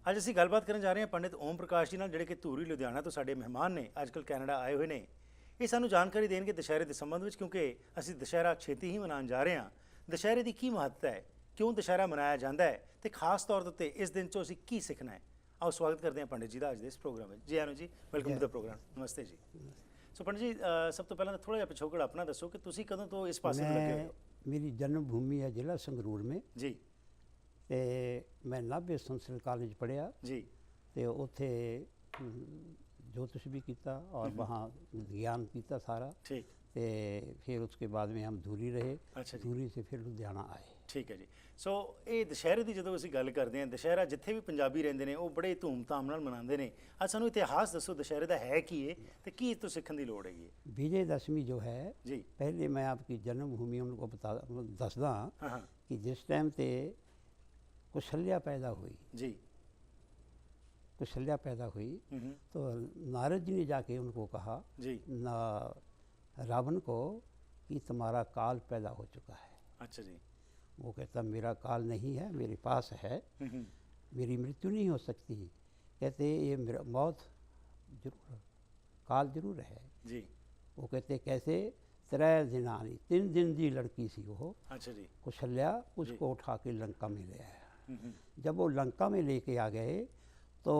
ਅੱਜ ਅਸੀਂ ਗੱਲਬਾਤ ਕਰਨ ਜਾ ਰਹੇ ਹਾਂ ਪੰਡਿਤ ਓਮ ਪ੍ਰਕਾਸ਼ ਜੀ ਨਾਲ, ਜਿਹੜੇ ਕਿ ਧੂਰੀ ਲੁਧਿਆਣਾ ਤੋਂ ਸਾਡੇ ਮਹਿਮਾਨ ਨੇ, ਅੱਜਕੱਲ ਕੈਨੇਡਾ ਆਏ ਹੋਏ ਨੇ। ਇਹ ਸਾਨੂੰ ਜਾਣਕਾਰੀ ਦੇਣਗੇ ਦੁਸ਼ਹਿਰੇ ਦੇ ਸੰਬੰਧ ਵਿੱਚ, ਕਿਉਂਕਿ ਅਸੀਂ ਦੁਸ਼ਹਿਰਾ ਛੇਤੀ ਹੀ ਮਨਾਉਣ ਜਾ ਰਹੇ ਹਾਂ। ਦੁਸ਼ਹਿਰੇ ਦੀ ਕੀ ਮਹੱਤਤਾ ਹੈ, ਕਿਉਂ ਦੁਸ਼ਹਿਰਾ ਮਨਾਇਆ ਜਾਂਦਾ ਹੈ ਤੇ ਖਾਸ ਤੌਰ ਤੇ ਇਸ ਦਿਨ 'ਚੋਂ ਅਸੀਂ ਕੀ ਸਿੱਖਣਾ ਹੈ। ਆਓ ਸਵਾਗਤ ਕਰਦੇ ਹਾਂ ਪੰਡਿਤ ਜੀ ਦਾ ਅੱਜ ਦੇ ਇਸ ਪ੍ਰੋਗਰਾਮ ਵਿੱਚ। ਜੀ ਆਨੰਦ ਜੀ, ਵੈਲਕਮ ਟੂ ਦ ਪ੍ਰੋਗਰਾਮ। ਨਮਸਤੇ ਜੀ। ਸੋ ਪੰਡਿਤ ਜੀ, ਸਭ ਤੋਂ ਪਹਿਲਾਂ ਤਾਂ ਥੋੜਾ ਜਿਹਾ ਪਿਛੋਕੜ ਆਪਣਾ ਦੱਸੋ ਕਿ ਤੁਸੀਂ ਕਦੋਂ ਤੋਂ ਇਸ ਪਾਸੇ ਲੱਗੇ ਹੋਏ ਹੋ। मेरी जन्मभूमि है जिला संगरूर में जी। ते मैं नाभे संस्कृत कॉलेज पढ़िया जी। ते उत्थे ज्योतिष भी किया और वहाँ ज्ञान किया सारा। ठीक। ते फिर उसके बाद में हम धूरी रहे। अच्छा जी। धूरी से फिर लुधियाना आए। ठीक है जी। सो ये दशहरे की जो ਅਸੀਂ ਗੱਲ ਕਰਦੇ ਹਾਂ, ਦਸ਼ਹਿਰਾ ਜਿੱਥੇ ਵੀ ਪੰਜਾਬੀ ਰਹਿੰਦੇ ਨੇ ਉਹ ਬੜੇ ਧੂਮ-ਧਾਮ ਨਾਲ ਮਨਾਉਂਦੇ ਨੇ। ਅੱਜ ਸਾਨੂੰ ਇਤਿਹਾਸ ਦੱਸੋ ਦਸ਼ਹਿਰੇ ਦਾ ਹੈ ਕੀ ਹੈ ਤੇ ਕੀ ਇਸ ਤੋਂ ਸਿੱਖਣ ਦੀ ਲੋੜ ਹੈਗੀ ਹੈ। विजयदशमी जो है जी। पहले मैं आपकी जन्मभूमि उनको दसदा हाँ हाँ कि जिस टाइम ते कुशल्या पैदा हुई जी। कुशल्या पैदा हुई हम्म। तो नारद जी ने जाके उनको कहा जी। ना रावण को कि तुम्हारा काल पैदा हो चुका है। अच्छा जी। वो कहता मेरा काल नहीं है, मेरे पास है, हम्म। मेरी मृत्यु नहीं हो सकती। कहते ये मेरा मौत जरूर, काल जरूर है। जी। वो कहते कैसे, 3 दिन आनी, 3 दिन की लड़की सी वो अच्छा जी। कुशल्या, उसको उठा के लंका में ले आया। हम्म। जब वो लंका में लेके आ गए तो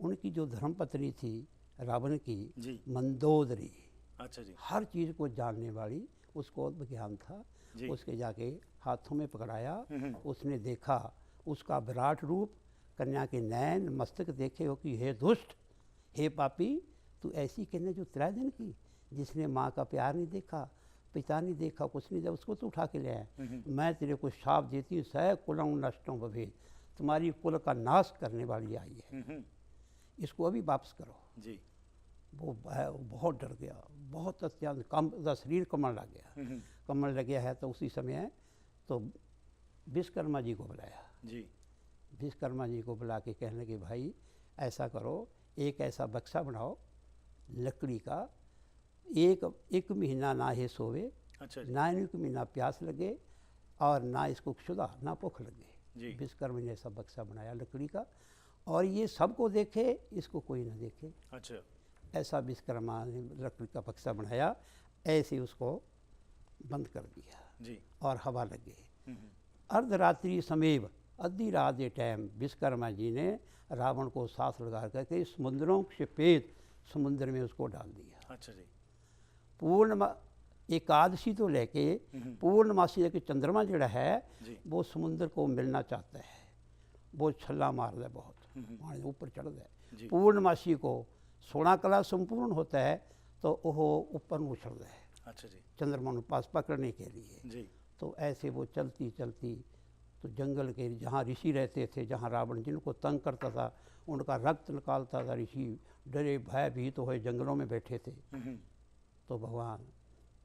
उनकी जो धर्मपत्नी थी रावण की, जी। मंदोदरी, अच्छा जी। हर चीज़ को जानने वाली, उसको ज्ञान था। जी। उसके जाके हाथों में पकड़ाया। हम्म। उसने देखा उसका विराट रूप, कन्या के नैन मस्तक देखे हो कि हे दुष्ट, हे पापी, तू ऐसी कन्या जो 3 दिन की, जिसने माँ का प्यार नहीं देखा, पिता नहीं देखा, कुछ नहीं देखा, उसको तो उठा के ले आया। मैं तेरे को शाप देती हूँ, सह कुलम नष्टों भवेद, तुम्हारी कुल का नाश करने वाली आई है, इसको अभी वापस करो। जी। वो बहुत डर गया, बहुत अत्यंत कम, शरीर कमर लग गया। कमर लग गया है तो उसी समय तो विश्वकर्मा जी को बुलाया। जी। विश्वकर्मा जी को बुला के कहने कि भाई ऐसा करो, एक ऐसा बक्सा बनाओ लकड़ी का, एक महीना ना ही सोवे, अच्छा जी। ना एक महीना प्यास लगे और ना इसको क्षुधा ना भूख लगे। जी। विश्वकर्मा ने ऐसा बक्सा बनाया लकड़ी का, और ये सबको देखे, इसको कोई ना देखे। अच्छा। ऐसा विश्वकर्मा ने लकड़ी का बक्सा बनाया, ऐसे उसको बंद कर दिया। जी। और हवा लग गई। अर्धरात्रि समेव, आधी रात के टाइम विश्वकर्मा जी ने रावण को साथ लगा करके समुद्रों के पेट समुद्र में उसको डाल दिया। अच्छा जी। एकादशी तो लेके पूर्णमासी के चंद्रमा जड़ा है जी। वो समुद्र को मिलना चाहता है, वो छल्ला मारता है बहुत, पानी ऊपर चढ़ता है। पूर्णमासी को 16 कला संपूर्ण होता है तो वह ऊपर में उछलता है। अच्छा जी। चंद्रमा को पास पकड़ने के लिए। जी। तो ऐसे वो चलती चलती तो जंगल के जहाँ ऋषि रहते थे, जहाँ रावण जिनको तंग करता था, उनका रक्त निकालता था, ऋषि डरे भयभीत तो हुए जंगलों में बैठे थे। तो भगवान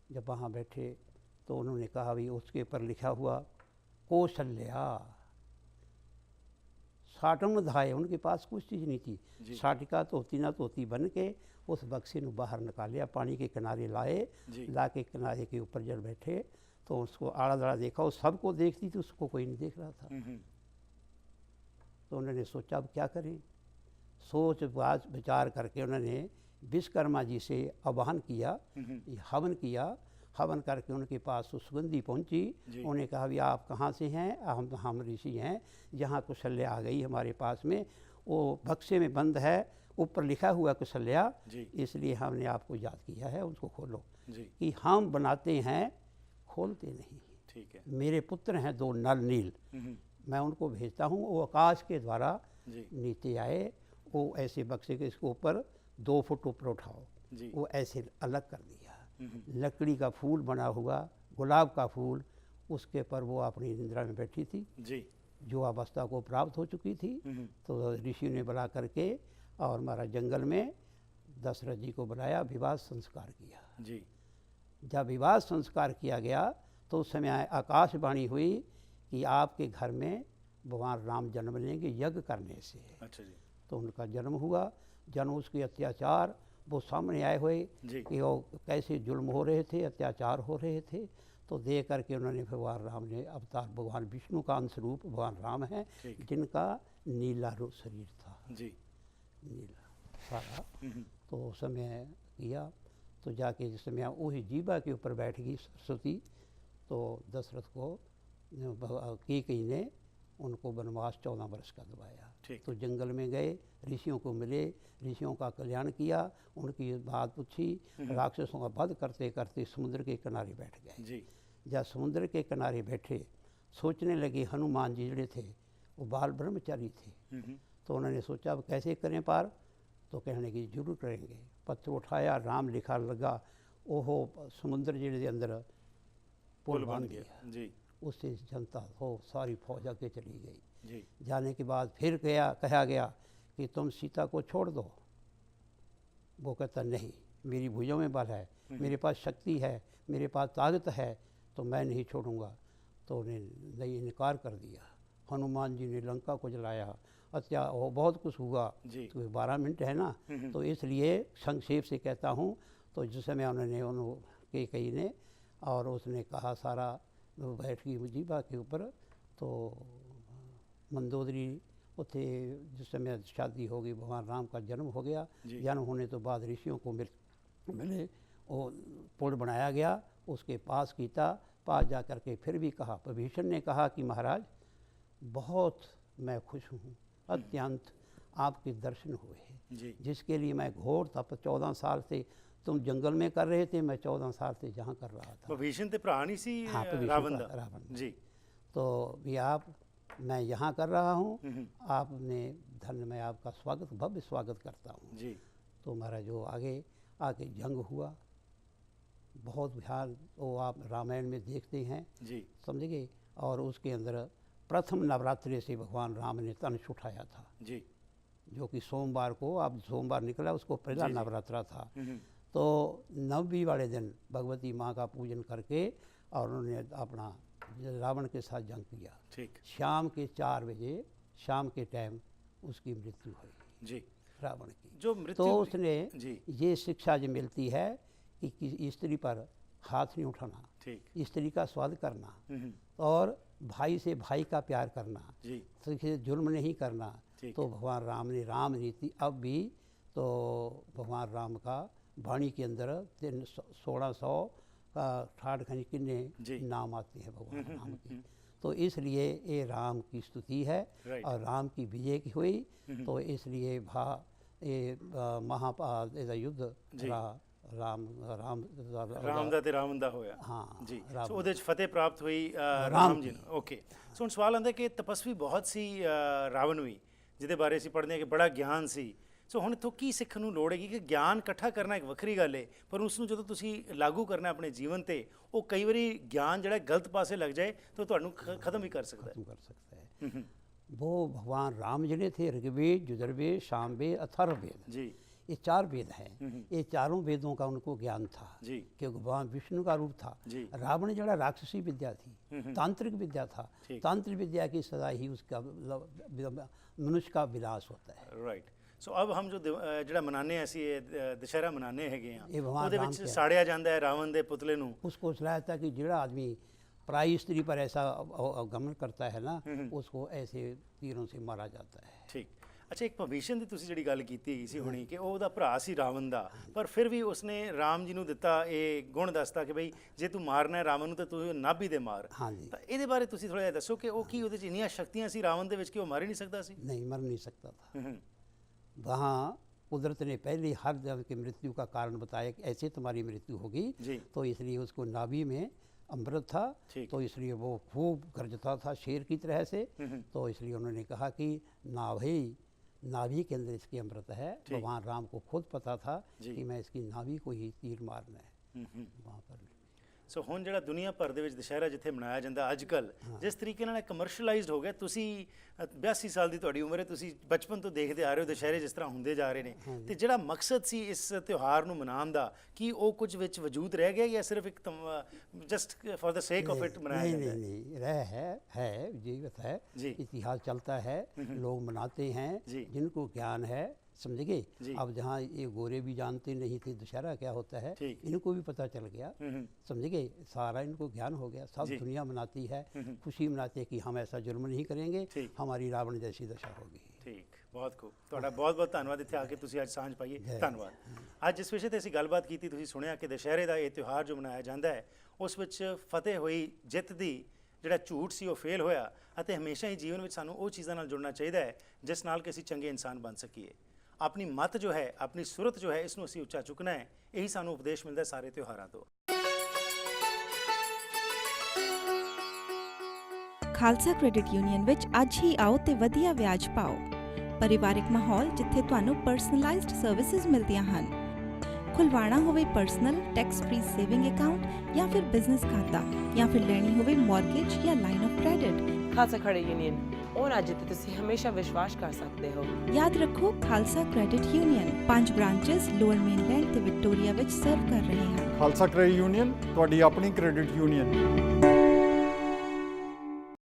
जब वहाँ बैठे तो उन्होंने कहा भाई उसके ऊपर लिखा हुआ कौशल्या, साटम धाये, उनके पास कुछ चीज़ नहीं थी। साटिका तोती ना तोती बन के उस बक्से को बाहर निकालिया, पानी के किनारे लाए, ला के किनारे के ऊपर जब बैठे तो उसको आड़ा दड़ा देखा, वो सबको देखती थी, उसको कोई नहीं देख रहा था। तो उन्होंने सोचा अब क्या करें, सोच विचार करके उन्होंने विश्वकर्मा जी से आह्वान किया, हवन किया। हवन करके उनके पास सुगंधी पहुंची। उन्हें कहा भी आप कहाँ से हैं, हम ऋषि हैं, जहाँ कुशल्या आ गई हमारे पास में, वो बक्से में बंद है, ऊपर लिखा हुआ कुशल्या, इसलिए हमने आपको याद किया है, उसको खोलो। कि हम बनाते हैं, खोलते नहीं। ठीक है। मेरे मेरे पुत्र हैं 2 नल नील, मैं उनको भेजता हूँ, वो आकाश के द्वारा नीचे आए, वो ऐसे बक्से के इसके ऊपर 2 फुट ऊपर उठाओ। वो ऐसे अलग कर दिया। लकड़ी का फूल बना हुआ, गुलाब का फूल, उसके पर वो अपनी निद्रा में बैठी थी। जी। जो अवस्था को प्राप्त हो चुकी थी। तो ऋषि ने बुला करके और हमारा जंगल में दशरथ जी को बुलाया, विवाह संस्कार किया। जी। जब विवाह संस्कार किया गया तो उस समय आकाशवाणी हुई कि आपके घर में भगवान राम जन्म लेंगे यज्ञ करने से। अच्छा जी। तो उनका जन्म हुआ। जन्म उसके अत्याचार वो सामने आए हुए कि वो कैसे जुल्म हो रहे थे, अत्याचार हो रहे थे। तो दे करके उन्होंने भगवान राम ने अवतार, भगवान विष्णु का अंश रूप भगवान राम है, ठीक। जिनका नीला शरीर था, जी। नीला सारा। तो उस समय किया, तो जाके जिस समय वही जीवा के ऊपर बैठ गई सरस्वती, तो दशरथ को कैकेयी ने उनको वनवास 14 वर्ष का दबाया। ठीक। तो जंगल में गए, ऋषियों को मिले, ऋषियों का कल्याण किया, उनकी बात पूछी, राक्षसों का वध करते करते समुद्र के किनारे बैठ गए। जी। जब समुद्र के किनारे बैठे, सोचने लगे, हनुमान जी ਜਿਹੜੇ थे वो बाल ब्रह्मचारी थे, तो उन्होंने सोचा अब कैसे करें पार। तो कहने की जरूर करेंगे। पत्थर उठाया, राम लिखा लगा, ओहो समुद्र जिले के अंदर पुल बन गया। जी। उससे जनता हो सारी फौज आगे चली गई। जी। जाने के बाद फिर कहा गया कि तुम सीता को छोड़ दो। वो कहता नहीं, मेरी भुजों में बल है, मेरे पास शक्ति है, मेरे पास ताकत है, तो मैं नहीं छोड़ूंगा। तो उन्हें नहीं इनकार कर दिया। हनुमान जी ने लंका को जलाया, वो बहुत कुछ हुआ। तो 12 मिनट है ना, तो इसलिए संक्षेप से कहता हूँ। तो जिस समय उन्होंने कैकेयी ने, और उसने कहा सारा, बैठ गई जीवा के ऊपर। तो मंदोदरी उथे जिस समय शादी हो गई, भगवान राम का जन्म हो गया। जन्म होने तो बाद ऋषियों को मिले, वो पुल बनाया गया, उसके पास कीता, पास जा कर के फिर भी कहा, विभीषण ने कहा कि महाराज बहुत मैं खुश हूँ, अत्यंत आपके दर्शन हुए, जिसके लिए मैं घोर तप 14 साल से, तुम जंगल में कर रहे थे, मैं 14 साल से जहाँ कर रहा था। विभीषण ते भरा नहीं सी रावण जी। तो भी आप, मैं यहाँ कर रहा हूँ, आपने धन्य, मैं आपका स्वागत, भव्य स्वागत करता हूँ जी। तो महाराज जो आगे आके जंग हुआ, बहुत बिहार वो आप रामायण में देखते हैं जी, समझ गए। और उसके अंदर प्रथम नवरात्रि से भगवान राम ने तंश उठाया था जी, जो कि सोमवार को, अब सोमवार निकला, उसको पहला नवरात्रा था। हम्म, तो नवमी वाले दिन भगवती माँ का पूजन करके और उन्होंने अपना रावण के साथ जंग किया। ठीक। शाम के 4 बजे शाम के टाइम उसकी मृत्यु हुई जी। रावण की। जो मृत्यु तो उसने जी, ये शिक्षा जो मिलती है कि किसी स्त्री पर हाथ नहीं उठाना, ठीक, स्त्री का स्वाद करना, हम्म, और भाई से भाई का प्यार करना, जी, किसी से जुल्म नहीं करना। ठीक। तो भगवान राम ने राम नीति अब भी, तो भगवान राम का वाणी के अंदर 1668 खनि किन्ने नाम आते हैं भगवान राम के। तो इसलिए ये राम की स्तुति है और राम की विजय की हुई। तो इसलिए ये युद्ध राम ਦਾ ਤੇ ਰਾਵਣ ਦਾ ਹੋਇਆ। हाँ ਜੀ, ਸੋ ਉਹਦੇ ਚ ਫਤਿਹ ਪ੍ਰਾਪਤ ਹੋਈ ਰਾਮ ਜੀ ਨੂੰ। ਓਕੇ, ਸੋ ਹੁਣ ਸਵਾਲ ਆਉਂਦਾ ਕਿ ਤਪਸਵੀ ਬਹੁਤ ਸੀ ਰਾਵਣ ਵੀ, ਜਿਹਦੇ ਬਾਰੇ ਅਸੀਂ ਪੜ੍ਹਦੇ ਹਾਂ ਕਿ ਬੜਾ ਗਿਆਨ ਸੀ। ਸੋ ਹੁਣ ਇੱਥੋਂ ਕੀ ਸਿੱਖਣ ਨੂੰ ਲੋੜ ਹੈਗੀ ਕਿ ਗਿਆਨ ਇਕੱਠਾ ਕਰਨਾ ਇੱਕ ਵੱਖਰੀ ਗੱਲ ਹੈ, ਪਰ ਉਸ ਨੂੰ ਜਦੋਂ ਤੁਸੀਂ ਲਾਗੂ ਕਰਨਾ ਆਪਣੇ ਜੀਵਨ ਤੇ, ਉਹ ਕਈ ਵਾਰੀ ਗਿਆਨ ਜਿਹੜਾ ਗਲਤ ਪਾਸੇ ਲੱਗ ਜਾਏ ਤਾਂ ਤੁਹਾਨੂੰ ਖਤਮ ਵੀ ਕਰ ਸਕਦਾ ਹੈ। कर सकता है। वो भगवान राम जिन्हें थे ऋग्वेद, यजुर्वेद, सामवेद, अथर्ववेद, जी, ये 4 वेद हैं। ये चारों वेदों का उनको ज्ञान था जी, क्योंकि भगवान विष्णु का रूप था। जी। रावण जड़ा राक्षसी विद्या थी, तांत्रिक विद्या था। तांत्रिक विद्या की सदा ही उसका मनुष्य का विनाश होता है। राइट। सो अब हम जो ਜਿਹੜਾ ਮਨਾਉਂਦੇ ਹਾਂ ਅਸੀਂ ਇਹ ਦੁਸ਼ਹਿਰਾ ਮਨਾਉਂਦੇ ਹੈਗੇ ਆ, ਇਹ ਭਗਵਾਨ ਉਹਦੇ ਵਿੱਚ ਸਾੜਿਆ ਜਾਂਦਾ ਹੈ ਰਾਵਣ ਦੇ ਪੁਤਲੇ ਨੂੰ। उसको सलाह था कि ਜਿਹੜਾ आदमी पराई स्त्री पर ऐसा अवगमन करता है ना, उसको ऐसे तीरों से मारा जाता है। ठीक। ਅੱਛਾ, ਇੱਕ ਭਵਿਸ਼ਣ ਦੀ ਤੁਸੀਂ ਜਿਹੜੀ ਗੱਲ ਕੀਤੀ ਸੀ ਹੁਣੀ ਕਿ ਉਹ ਉਹਦਾ ਭਰਾ ਸੀ ਰਾਵਣ ਦਾ, ਪਰ ਫਿਰ ਵੀ ਉਸਨੇ ਰਾਮ ਜੀ ਨੂੰ ਦਿੱਤਾ ਇਹ ਗੁਣ ਦੱਸਤਾ ਕਿ ਬਈ ਜੇ ਤੂੰ ਮਾਰਨਾ ਹੈ ਰਾਵਣ ਨੂੰ ਤਾਂ ਤੂੰ ਨਾਭੀ ਦੇ ਮਾਰ। ਹਾਂਜੀ। ਤਾਂ ਇਹਦੇ ਬਾਰੇ ਤੁਸੀਂ ਥੋੜਾ ਜਿਹਾ ਦੱਸੋ ਕਿ ਉਹ ਕੀ ਉਹਦੇ 'ਚ ਇੰਨੀਆਂ ਸ਼ਕਤੀਆਂ ਸੀ ਰਾਵਣ ਦੇ ਵਿੱਚ ਕਿ ਉਹ ਮਾਰ ਹੀ ਨਹੀਂ ਸਕਦਾ ਸੀ? नहीं, मर नहीं सकता था। वहाँ कुदरत ने पहले हर जब की मृत्यु का कारण बताया कि ऐसे तुम्हारी मृत्यु होगी। तो इसलिए उसको नाभि में अमृत था, तो इसलिए वो खूब गरजता था शेर की तरह से। तो इसलिए उन्होंने कहा कि नाभि के अंदर इसकी अमृत है। भगवान राम को खुद पता था कि मैं इसकी नाभि को ही तीर मारना है वहाँ पर। ਸੋ ਹੁਣ ਜਿਹੜਾ ਦੁਨੀਆ ਭਰ ਦੇ ਵਿੱਚ ਦੁਸ਼ਹਿਰਾ ਜਿੱਥੇ ਮਨਾਇਆ ਜਾਂਦਾ ਅੱਜ ਕੱਲ੍ਹ, ਜਿਸ ਤਰੀਕੇ ਨਾਲ ਕਮਰਸ਼ਲਾਈਜ਼ਡ ਹੋ ਗਿਆ, ਤੁਸੀਂ 82 ਸਾਲ ਦੀ ਤੁਹਾਡੀ ਉਮਰ ਹੈ, ਤੁਸੀਂ ਬਚਪਨ ਤੋਂ ਦੇਖਦੇ ਆ ਰਹੇ ਹੋ ਦੁਸ਼ਹਿਰੇ ਜਿਸ ਤਰ੍ਹਾਂ ਹੁੰਦੇ ਜਾ ਰਹੇ ਨੇ, ਤੇ ਜਿਹੜਾ ਮਕਸਦ ਸੀ ਇਸ ਤਿਉਹਾਰ ਨੂੰ ਮਨਾਉਣ ਦਾ, ਕੀ ਉਹ ਕੁਝ ਵਿੱਚ ਵਜੂਦ ਰਹਿ ਗਿਆ ਜਾਂ ਸਿਰਫ ਇੱਕ just for the sake of it मनाया जाता है? नहीं, रह है जीवित है, इतिहास चलता है, लोग मनाते हैं, जिनको ज्ञान है समझ गए। जी। अब जहाँ ये गोरे भी जानते नहीं थे दशहरा क्या होता है, ठीक। इनको भी पता चल गया, समझ गए, सारा इनको ज्ञान हो गया। सब जी। दुनिया मनाती है, खुशी मनाती है कि हम ऐसा जुर्म नहीं करेंगे, ठीक। हमारी रावण जैसी दशा होगी। ਠੀਕ, ਬਹੁਤ ਖੂਬ। ਤੁਹਾਡਾ ਬਹੁਤ ਬਹੁਤ ਧੰਨਵਾਦ ਇੱਥੇ ਆ ਕੇ ਤੁਸੀਂ ਅੱਜ ਸਾਂਝ ਪਾਈਏ। ਧੰਨਵਾਦ। ਅੱਜ ਜਿਸ ਵਿਸ਼ੇ ਤੇ ਅਸੀਂ ਗੱਲਬਾਤ ਕੀਤੀ, ਤੁਸੀਂ ਸੁਣਿਆ ਕਿ ਦੁਸ਼ਹਿਰੇ ਦਾ ਇਹ ਤਿਉਹਾਰ ਜੋ ਮਨਾਇਆ ਜਾਂਦਾ ਹੈ ਉਸ ਵਿੱਚ ਫਤਿਹ ਹੋਈ, ਜਿੱਤ ਦੀ ਜਿਹੜਾ ਝੂਠ ਸੀ ਉਹ ਫੇਲ ਹੋਇਆ, ਅਤੇ ਹਮੇਸ਼ਾ ਹੀ ਜੀਵਨ ਵਿੱਚ ਸਾਨੂੰ ਉਹ ਚੀਜ਼ਾਂ ਨਾਲ ਜੁੜਨਾ ਚਾਹੀਦਾ ਹੈ ਜਿਸ ਨਾਲ ਕਿ ਅਸੀਂ ਚੰਗੇ ਇਨਸਾਨ ਬਣ ਸਕੀਏ। ਆਪਣੀ ਮੱਤ ਜੋ ਹੈ, ਆਪਣੀ ਸੁਰਤ ਜੋ ਹੈ, ਇਸ ਨੂੰ ਅਸੀਂ ਉੱਚਾ ਚੁੱਕਣਾ ਹੈ। ਇਹੀ ਸਾਨੂੰ ਉਪਦੇਸ਼ ਮਿਲਦਾ ਹੈ ਸਾਰੇ ਤਿਉਹਾਰਾਂ ਤੋਂ। ਖਾਲਸਾ ਕ੍ਰੈਡਿਟ ਯੂਨੀਅਨ ਵਿੱਚ ਅੱਜ ਹੀ ਆਓ ਤੇ ਵਧੀਆ ਵਿਆਜ ਪਾਓ। ਪਰਿਵਾਰਿਕ ਮਾਹੌਲ ਜਿੱਥੇ ਤੁਹਾਨੂੰ ਪਰਸਨਲਾਈਜ਼ਡ ਸਰਵਿਸਿਜ਼ ਮਿਲਦੀਆਂ ਹਨ। ਖੁਲਵਾਣਾ ਹੋਵੇ personal tax free saving account ਜਾਂ ਫਿਰ ਬਿਜ਼ਨਸ ਖਾਤਾ, ਜਾਂ ਫਿਰ ਲੈਣੀ ਹੋਵੇ ਮਾਰਗੇਜ ਜਾਂ line of credit. Khalsa credit union ਉਹਨਾਂ ਜਿੱਥੇ ਤੁਸੀਂ ਹਮੇਸ਼ਾ ਵਿਸ਼ਵਾਸ ਕਰ ਸਕਦੇ ਹੋ। ਯਾਦ ਰੱਖੋ, Khalsa credit union 5 branches lower mainland ਤੇ ਵਿਕਟੋਰੀਆ ਵਿੱਚ ਸਰਵ ਕਰ ਰਹੇ ਹਨ। ਖਾਲਸਾ ਕ੍ਰੈਡਿਟ ਯੂਨੀਅਨ ਤੁਹਾਡੀ ਆਪਣੀ ਕ੍ਰੈਡਿਟ ਯੂਨੀਅਨ।